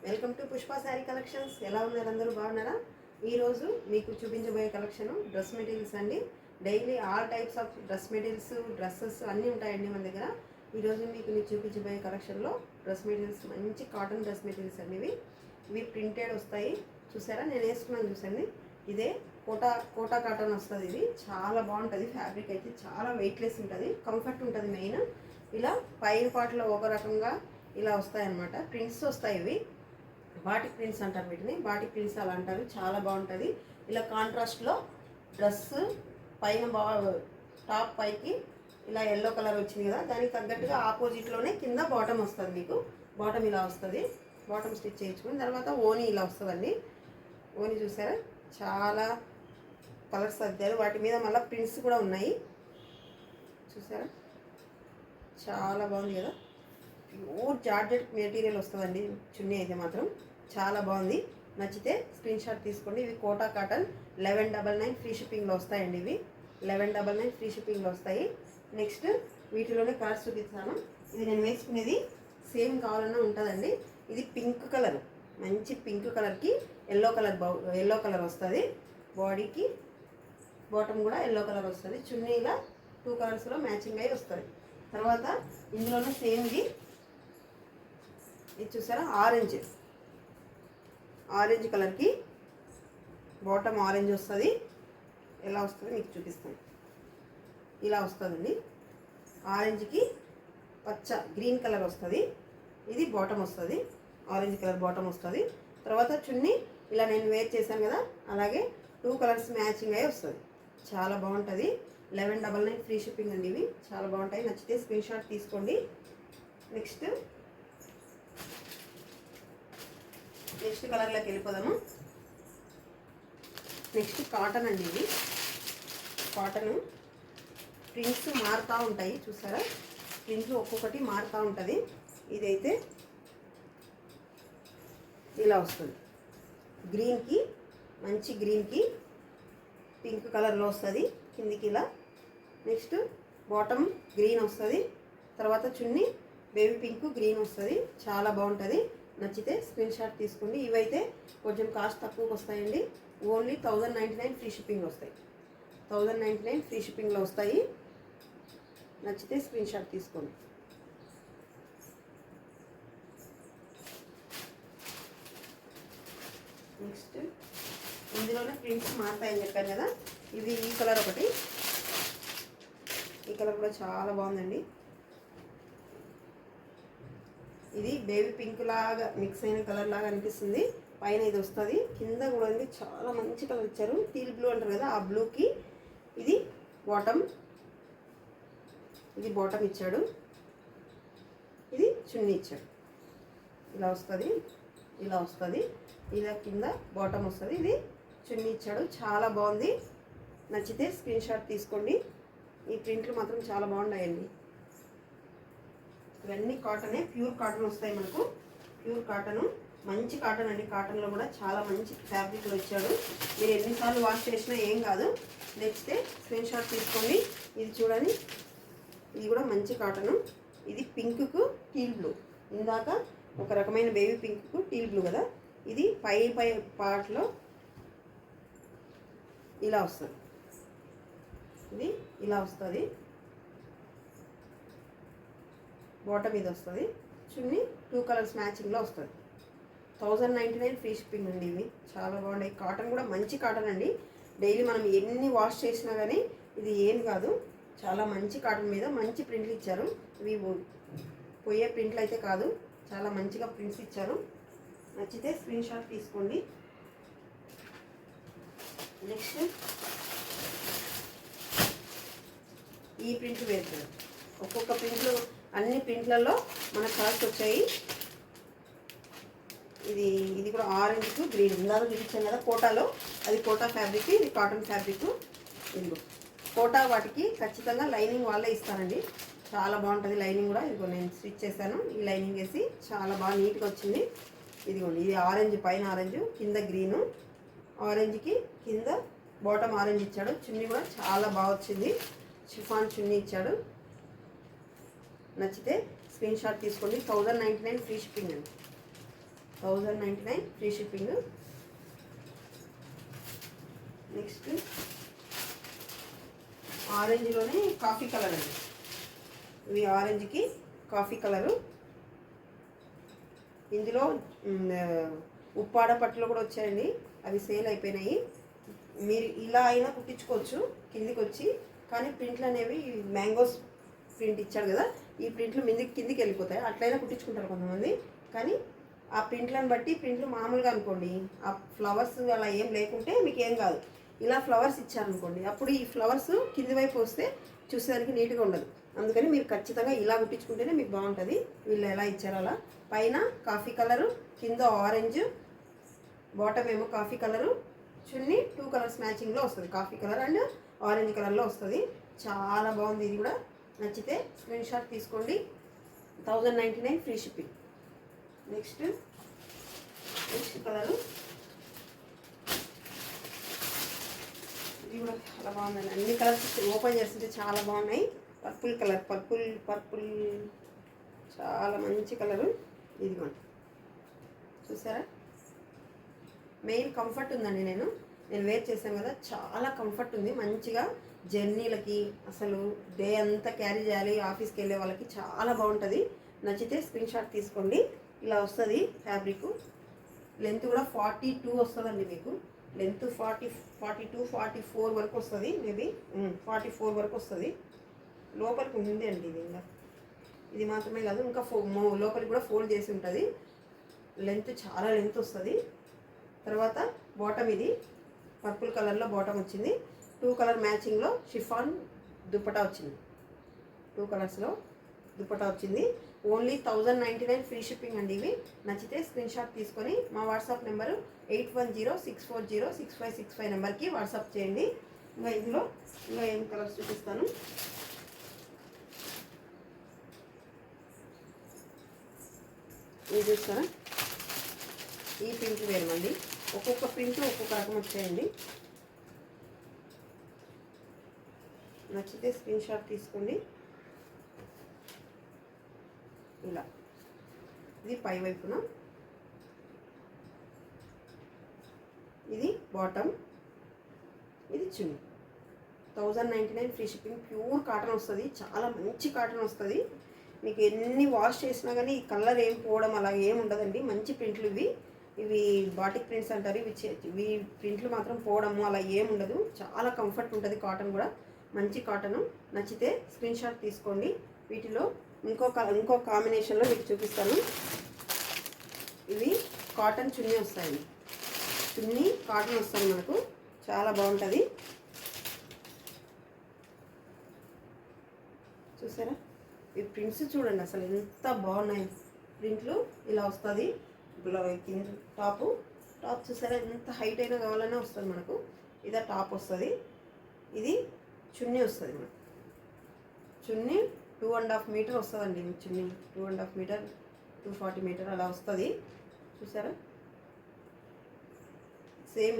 Welcome to Pushpa sari collections. ఎలా ఉన్నారు? అందరూ బాగున్నారా? ఈరోజు మీకు చూపించబోయే కలెక్షన్ డ్రెస్ మెటీరియల్స్ అండి. Daily all types of dress materials, dresses అన్నీ ఉంటాయండి మన దగ్గర. ఈరోజు మీకు చూపించబోయే కలెక్షన్లో డ్రెస్ మెటీరియల్స్ మంచి కాటన్ డ్రెస్ మెటీరియల్స్ అండి. ఇవి ప్రింటెడ్ వస్తాయి. చూసారా, నేను వేసుకున్నాను చూసండి. ఇదే కోటా కాటన్ వస్తుంది. ఇది చాలా బాగుంటుంది. ఫ్యాబ్రిక్ అయితే చాలా వెయిట్లెస్ ఉంటుంది, కంఫర్ట్ ఉంటుంది. మెయిన్ ఇలా పైన పాటలో ఒక రకంగా ఇలా వస్తాయన్నమాట. ప్రింట్స్ వస్తాయి. ఇవి బాటిక్ ప్రింట్స్ అంటారు, వీటిని బాటిక్ ప్రింట్స్ అలా అంటారు. చాలా బాగుంటుంది. ఇలా కాంట్రాస్ట్లో డ్రెస్ పైన టాప్ పైకి ఇలా ఎల్లో కలర్ వచ్చింది కదా, దానికి తగ్గట్టుగా ఆపోజిట్లోనే కింద బాటమ్ వస్తుంది. మీకు బాటమ్ ఇలా వస్తుంది. బాటమ్ స్టిచ్ చేయించుకుని తర్వాత ఓనీ ఇలా వస్తుందండి. ఓనీ చూసారా, చాలా కలర్స్ అద్దారు. వాటి మీద మళ్ళీ ప్రింట్స్ కూడా ఉన్నాయి. చూసారా, చాలా బాగుంది కదా. ప్యూర్ జార్జెట్ మెటీరియల్ వస్తుందండి. చున్నీ అయితే మాత్రం చాలా బాగుంది. నచ్చితే స్క్రీన్ షాట్ తీసుకోండి. ఇవి కోటా కాటన్ 1199 ఫ్రీ షిప్పింగ్లో వస్తాయండి. ఇవి 1199 ఫ్రీ షిప్పింగ్లో వస్తాయి. నెక్స్ట్ వీటిలోనే కలర్స్ చూపిస్తాను. ఇది నేను వేసుకునేది సేమ్ కావాలన్నా ఉంటుందండి. ఇది పింక్ కలర్, మంచి పింక్ కలర్కి ఎల్లో కలర్ వస్తుంది. బాడీకి బాటమ్ కూడా ఎల్లో కలర్ వస్తుంది. చున్నీలా 2 కలర్స్లో మ్యాచింగ్ అయ్యి వస్తుంది. తర్వాత ఇందులోనే సేమ్ ఇది చూసారా, ఆరెంజ్ కలర్కి బాటమ్ ఆరెంజ్ వస్తుంది. ఎలా వస్తుంది మీకు చూపిస్తాను. ఇలా వస్తుందండి. ఆరెంజ్కి పచ్చ గ్రీన్ కలర్ వస్తుంది. ఇది బాటమ్ వస్తుంది. ఆరెంజ్ కలర్ బాటమ్ వస్తుంది. తర్వాత చున్నీ ఇలా నేను వేర్ చేశాను కదా, అలాగే 2 కలర్స్ మ్యాచింగ్ అయ్యి వస్తుంది. చాలా బాగుంటుంది. 1199 ఫ్రీ షిప్పింగ్ అండి. ఇవి చాలా బాగుంటాయి. నచ్చితే స్క్రీన్ షాట్ తీసుకోండి. నెక్స్ట్ కలర్లోకి వెళ్ళిపోదాము. నెక్స్ట్ కాటన్ అండి. ఇది కాటన్ ప్రింట్స్ మారుతూ ఉంటాయి. చూసారా, ప్రింట్స్ ఒక్కొక్కటి మారుతూ ఉంటుంది. ఇదైతే ఇలా వస్తుంది. గ్రీన్కి మంచి గ్రీన్కి పింక్ కలర్లో వస్తుంది కిందికి ఇలా. నెక్స్ట్ బాటమ్ గ్రీన్ వస్తుంది. తర్వాత చున్నీ బేబీ పింక్ గ్రీన్ వస్తుంది. చాలా బాగుంటుంది. నచ్చితే స్క్రీన్ షాట్ తీసుకోండి. ఇవైతే కొంచెం కాస్ట్ తక్కువకి వస్తాయండి. ఓన్లీ 1099 ఫ్రీ షిప్పింగ్ వస్తాయి. 1099 ఫ్రీ షిప్పింగ్లో వస్తాయి. నచ్చితే స్క్రీన్ షాట్ తీసుకోండి. నెక్స్ట్ ఇందులోనే ప్రింట్స్ మారుతాయని చెప్పాను కదా. ఇది ఈ కలర్ ఒకటి. ఈ కలర్ కూడా చాలా బాగుందండి. ఇది బేబీ పింక్ లాగా మిక్స్ అయిన కలర్ లాగా అనిపిస్తుంది. పైన ఇది వస్తుంది. కింద కూడా ఉంది. చాలా మంచి కలర్ ఇచ్చారు. టీల్ బ్లూ అంటారు కదా, ఆ బ్లూకి ఇది బాటమ్. ఇది బాటమ్ ఇచ్చాడు. ఇది చున్నీ ఇచ్చాడు. ఇలా వస్తుంది. ఇలా కింద బాటమ్ వస్తుంది. ఇది చున్నీ ఇచ్చాడు. చాలా బాగుంది. నచ్చితే స్క్రీన్ షాట్ తీసుకోండి. ఈ ప్రింట్లు మాత్రం చాలా బాగున్నాయండి. ఇవన్నీ కాటనే, ప్యూర్ కాటన్ వస్తాయి మనకు. ప్యూర్ కాటన్, మంచి కాటన్ అండి. కాటన్లో కూడా చాలా మంచి ఫ్యాబ్రిక్లో ఇచ్చాడు. మీరు ఎన్నిసార్లు వాష్ చేసినా ఏం కాదు. నచ్చితే స్క్రీన్ షాట్ తీసుకోండి. ఇది చూడండి, ఇది కూడా మంచి కాటను. ఇది పింక్కు టీల్ బ్లూ. ఇందాక ఒక రకమైన బేబీ పింక్కు టీల్ బ్లూ కదా. ఇది పై పార్ట్లో ఇలా వస్తుంది. ఇది ఇలా వస్తుంది. బాటమ్ ఇది వస్తుంది. చున్నీ 2 కలర్స్ మ్యాచింగ్లో వస్తుంది. 1099 ఫ్రీ షిప్పింగ్ అండి. ఇవి చాలా బాగున్నాయి. కాటన్ కూడా మంచి కాటన్ అండి. డైలీ మనం ఎన్ని వాష్ చేసినా కానీ ఇది ఏం కాదు. చాలా మంచి కాటన్ మీద మంచి ప్రింట్లు ఇచ్చారు. ఇవి పోయే ప్రింట్లు అయితే కాదు, చాలా మంచిగా ప్రింట్స్ ఇచ్చారు. నచ్చితే స్క్రీన్ షాట్ తీసుకోండి. నెక్స్ట్ ఈ ప్రింట్లు వేస్తారు. ఒక్కొక్క ప్రింట్లు, అన్ని ప్రింట్లలో మన కలర్స్ వచ్చాయి. ఇది కూడా ఆరెంజ్కు గ్రీన్. ఇందాక చూపించాను కదా కోటాలో, అది కోటా ఫ్యాబ్రిక్, ఇది కాటన్ ఫ్యాబ్రిక్. ఇదిగో కోటా వాటికి ఖచ్చితంగా లైనింగ్ వాళ్ళే ఇస్తారండి. చాలా బాగుంటుంది లైనింగ్ కూడా. ఇదిగో నేను స్టిచ్ చేశాను. ఈ లైనింగ్ వేసి చాలా బాగా నీట్గా వచ్చింది. ఇదిగోండి, ఇది ఆరెంజ్, పైన ఆరెంజ్, కింద గ్రీను. ఆరెంజ్కి కింద బాటమ్ ఆరెంజ్ ఇచ్చాడు. చున్నీ కూడా చాలా బాగా వచ్చింది. షిఫాన్ చున్నీ ఇచ్చాడు. నచ్చితే స్క్రీన్ షాట్ తీసుకోండి. 1099 ఫ్రీ షిప్పింగ్ అండి. 1099 ఫ్రీ షిప్పింగ్. నెక్స్ట్ ఆరెంజ్లోనే కాఫీ కలర్ అండి. ఇవి ఆరెంజ్కి కాఫీ కలరు. ఇందులో ఉప్పాడ పట్టులు కూడా వచ్చాయండి, అవి సేల్ అయిపోయినాయి. మీరు ఇలా అయినా కుట్టించుకోవచ్చు కిందికి వచ్చి, కానీ ప్రింట్లు అనేవి మ్యాంగోస్ ప్రింట్ ఇచ్చాడు కదా, ఈ ప్రింట్లు కిందికి వెళ్ళిపోతాయి. అట్లయినా కుట్టించుకుంటారు కొంతమంది, కానీ ఆ ప్రింట్లను బట్టి ప్రింట్లు మామూలుగా అనుకోండి, ఆ ఫ్లవర్స్ అలా ఏం లేకుంటే మీకు ఏం కాదు. ఇలా ఫ్లవర్స్ ఇచ్చారనుకోండి, అప్పుడు ఈ ఫ్లవర్స్ కింది వైపు వస్తే చూసేదానికి నీట్గా ఉండదు. అందుకని మీరు ఖచ్చితంగా ఇలా కుట్టించుకుంటేనే మీకు బాగుంటుంది. వీళ్ళు ఎలా ఇచ్చారో అలా. పైన కాఫీ కలరు, కింద ఆరెంజ్, బాటమ్ ఏమో కాఫీ కలరు, చున్నీ 2 కలర్స్ మ్యాచింగ్లో వస్తుంది. కాఫీ కలర్ అండ్ ఆరెంజ్ కలర్లో వస్తుంది. చాలా బాగుంది. ఇది కూడా నచ్చితే స్క్రీన్ షాట్ తీసుకోండి. 1099 ఫ్రీ షిప్పింగ్. నెక్స్ట్ కలరు, ఇది కూడా చాలా బాగుందండి. అన్ని కలర్స్ ఓపెన్ చేస్తుంటే చాలా బాగున్నాయి. పర్పుల్ కలర్, పర్పుల్ చాలా మంచి కలరు. ఇదిగోండి చూసారా, మెయిన్ కంఫర్ట్ ఉందండి. నేను వేర్ చేశాను కదా, చాలా కంఫర్ట్ ఉంది. మంచిగా జర్నీలకి అసలు డే అంతా క్యారీ చేయాలి, ఆఫీస్కి వెళ్ళే వాళ్ళకి చాలా బాగుంటుంది. నచ్చితే స్క్రీన్ షాట్ తీసుకోండి. ఇలా వస్తుంది ఫ్యాబ్రిక్. లెంత్ కూడా 42 వస్తుందండి మీకు. లెంత్ 42, 44 వరకు వస్తుంది. మేబీ 44 వరకు వస్తుంది. లోపలికి ఉంది అండి ఇది. ఇంకా ఇది మాత్రమే కాదు, ఇంకా లోపలికి కూడా ఫోల్డ్ చేసి ఉంటుంది. లెంత్ చాలా లెంత్ వస్తుంది. తర్వాత బాటమ్, ఇది పర్పుల్ కలర్లో బాటమ్ వచ్చింది. 2 కలర్ మ్యాచింగ్లో షిఫాన్ దుప్పటా వచ్చింది. 2 కలర్స్లో దుప్పటా వచ్చింది. ఓన్లీ 1099 ఫ్రీ షిప్పింగ్ అండి. ఇవి నచ్చితే స్క్రీన్ షాట్ తీసుకొని మా వాట్సాప్ నెంబరు 8106406565 నెంబర్కి వాట్సాప్ చేయండి. ఇంకా ఇందులో ఇంకా ఏం కలర్స్ చూపిస్తాను. ఇది చూస్తారా, ఈ ప్రింట్ వేరమండి. ఒక్కొక్క ప్రింట్ ఒక్కొక్క రకం వచ్చాయండి. నచ్చితే స్క్రీన్ షాట్ తీసుకోండి. ఇలా ఇది పై వైపున, ఇది బాటమ్, ఇది చున్నీ. 1099 ఫ్రీ షిప్పింగ్. ప్యూర్ కాటన్ వస్తుంది, చాలా మంచి కాటన్ వస్తుంది. మీకు ఎన్ని వాష్ చేసినా కానీ ఈ కలర్ ఏం పోవడం అలా ఏం ఉండదండి. మంచి ప్రింట్లు ఇవి బాటిక్ ప్రింట్స్ అంటారు. ఇవి ప్రింట్లు మాత్రం పోవడము అలా ఏం ఉండదు. చాలా కంఫర్ట్ ఉంటుంది. కాటన్ కూడా మంచి కాటను. నచ్చితే స్క్రీన్ షాట్ తీసుకోండి. వీటిలో ఇంకో కాంబినేషన్లో మీకు చూపిస్తాను. ఇవి కాటన్ చున్నీ వస్తాయండి. చున్నీ కాటన్ వస్తుంది మనకు, చాలా బాగుంటుంది. చూసారా, ఈ ప్రింట్స్ చూడండి అసలు ఎంత బాగున్నాయి. ప్రింట్లు ఇలా వస్తుంది. కింద టాప్ చూసారా, ఎంత హైట్ అయినా కావాలనే వస్తుంది మనకు. ఇదే టాప్ వస్తుంది. ఇది చున్నీ వస్తుంది మనకు. చున్నీ 2.5 మీటర్ వస్తుందండి. చున్నీ 2.5 మీటర్, 240 మీటర్ అలా వస్తుంది. చూసారా, సేమ్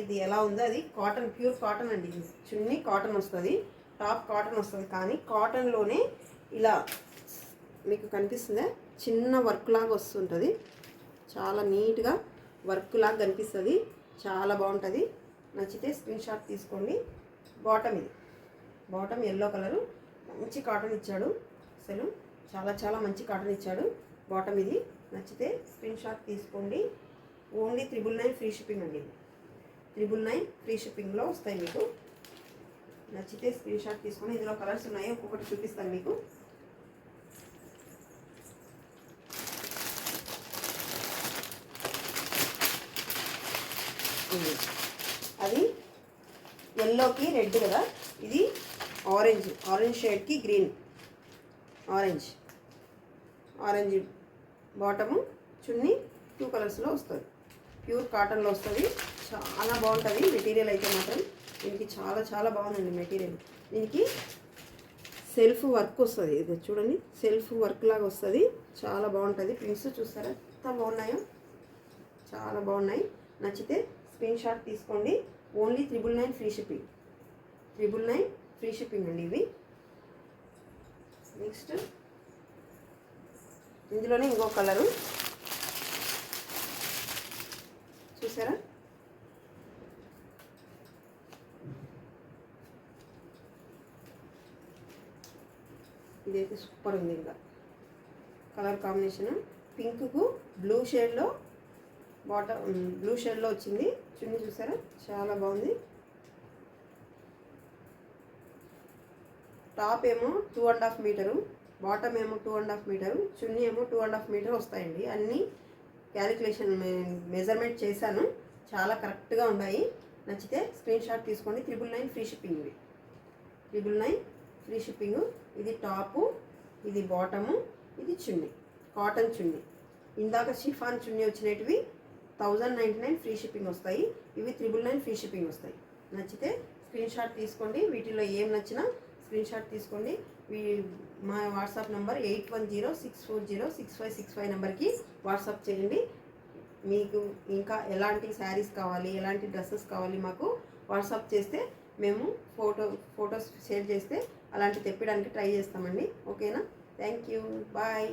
ఇది ఎలా ఉందో అది కాటన్, ప్యూర్ కాటన్ అండి. చున్నీ కాటన్ వస్తుంది, టాప్ కాటన్ వస్తుంది. కానీ కాటన్లోనే ఇలా మీకు కనిపిస్తుందా, చిన్న వర్క్ లాగా వస్తుంటుంది. చాలా నీట్గా వర్క్ లాగా కనిపిస్తుంది. చాలా బాగుంటుంది. నచ్చితే స్క్రీన్ షాట్ తీసుకోండి. బాటమ్, ఇది బాటమ్ ఎల్లో కలరు, మంచి కాటన్ ఇచ్చాడు. అసలు చాలా మంచి కాటన్ ఇచ్చాడు. బాటమ్ ఇది. నచ్చితే స్క్రీన్ షాట్ తీసుకోండి. ఓన్లీ 999 ఫ్రీ షిప్పింగ్ అండి. 999 ఫ్రీ షిప్పింగ్లో వస్తాయి మీకు. నచ్చితే స్క్రీన్ షాట్ తీసుకొని, ఇందులో కలర్స్ ఉన్నాయి, ఒక్కొక్కటి చూపిస్తాను మీకు. అది ఎల్లోకి రెడ్ కదా, ఇది ఆరెంజ్ షేడ్కి గ్రీన్, ఆరెంజ్ బాటము, చున్నీ 2 కలర్స్లో వస్తుంది. ప్యూర్ కాటన్లో వస్తుంది. చాలా బాగుంటుంది మెటీరియల్ అయితే మాత్రం. దీనికి చాలా బాగుందండి మెటీరియల్. దీనికి సెల్ఫ్ వర్క్ వస్తుంది. ఇది చూడండి, సెల్ఫ్ వర్క్ లాగా వస్తుంది. చాలా బాగుంటుంది. ప్రింట్స్ చూస్తారా ఎంత బాగున్నాయో, చాలా బాగున్నాయి. నచ్చితే స్క్రీన్ షాట్ తీసుకోండి. Only 999 free shipping. 999 free shipping అండి ఇవి. నెక్స్ట్ ఇందులోనే ఇంకో కలరు, చూసారా, ఇదైతే సూపర్ ఉంది. ఇంకా కలర్ కాంబినేషన్ పింక్కు బ్లూ షేడ్లో బ్లూ షేడ్లో వచ్చింది. చున్నీ చూసారా, చాలా బాగుంది. టాప్ ఏమో 2.5 మీటరు, బాటమ్ ఏమో 2.5 మీటరు, చున్నీ ఏమో 2.5 మీటర్ వస్తాయండి. అన్నీ క్యాలిక్యులేషన్ మెజర్మెంట్ చేశాను, చాలా కరెక్ట్గా ఉన్నాయి. నచ్చితే స్క్రీన్ షాట్ తీసుకోండి. 999 ఫ్రీ షిప్పింగ్. 999 free shipping. ఇది టాపు, ఇది బాటము, ఇది చున్నీ, కాటన్ చున్నీ. ఇందాక షిఫాన్ చున్నీ వచ్చినవి 1099 ఫ్రీ షిప్పింగ్ వస్తాయి. ఇవి 999 ఫ్రీ షిప్పింగ్ వస్తాయి. నచ్చితే స్క్రీన్ షాట్ తీసుకోండి. వీటిలో ఏం నచ్చినా స్క్రీన్ షాట్ తీసుకోండి. మా వాట్సాప్ నెంబర్ 8106406565 నెంబర్కి వాట్సాప్ చేయండి. మీకు ఇంకా ఎలాంటి శారీస్ కావాలి, ఎలాంటి డ్రెస్సెస్ కావాలి మాకు వాట్సాప్ చేస్తే మేము ఫొటోస్ షేర్ చేస్తే అలాంటి తెప్పడానికి ట్రై చేస్తామండి. ఓకేనా? Thank you, bye.